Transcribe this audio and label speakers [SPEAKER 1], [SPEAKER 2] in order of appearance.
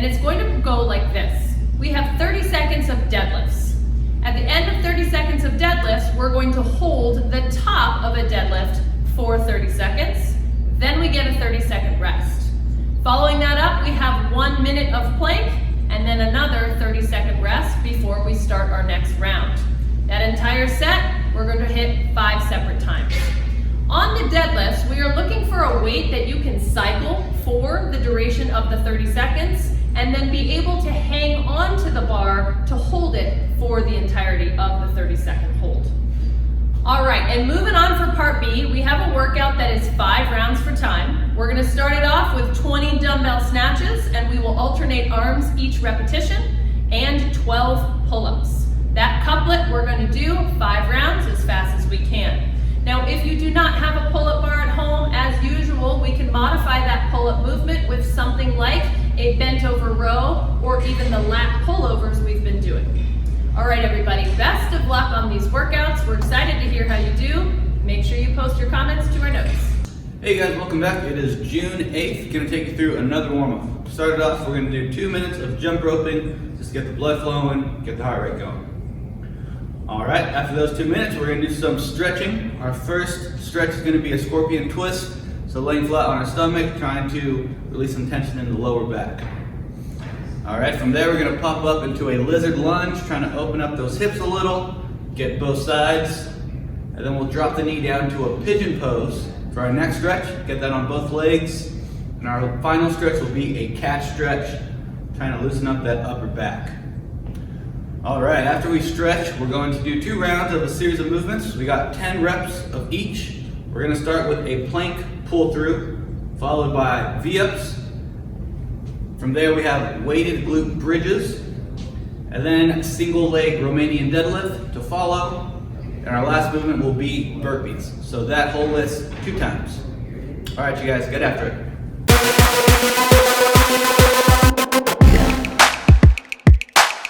[SPEAKER 1] and it's going to go like this. We have 30 seconds of deadlifts. At the end of 30 seconds of deadlifts, we're going to hold the top of a deadlift for 30 seconds. Then we get a 30-second rest. Following that up, we have 1 minute of plank and then another 30-second rest before we start our next round. That entire set, we're going to hit 5 separate times. On the deadlifts, we are looking for a weight that you can cycle for the duration of the 30 seconds and then be able to hang on to the bar to hold it for the entirety of the 30-second hold. All right, and moving on for part B, we have a workout that is 5 rounds for time. We're gonna start it off with 20 dumbbell snatches, and we will alternate arms each repetition, and 12 pull-ups. That couplet, we're gonna do 5 rounds as fast as we can. Now, if you do not have a pull-up bar at home, as usual, we can modify that pull-up movement with something like a bent over row, or even the lat pullovers we've been doing. All right, everybody, best of luck on these workouts. We're excited to hear how you do. Make sure you post your comments to our notes.
[SPEAKER 2] Hey guys, welcome back. It is June 8th. Gonna take you through another warm-up. To start it off, we're gonna do 2 minutes of jump roping, just get the blood flowing, get the heart rate going. All right, after those 2 minutes, we're gonna do some stretching. Our first stretch is gonna be a scorpion twist. So laying flat on our stomach, trying to release some tension in the lower back. All right, from there we're gonna pop up into a lizard lunge, trying to open up those hips a little, get both sides, and then we'll drop the knee down to a pigeon pose. For our next stretch, get that on both legs, and our final stretch will be a cat stretch, trying to loosen up that upper back. All right, after we stretch, we're going to do 2 rounds of a series of movements. We got 10 reps of each. We're gonna start with a plank pull through, followed by V-ups. From there we have weighted glute bridges, and then single leg Romanian deadlift to follow. And our last movement will be burpees. So that whole list 2 times. All right, you guys, get after it.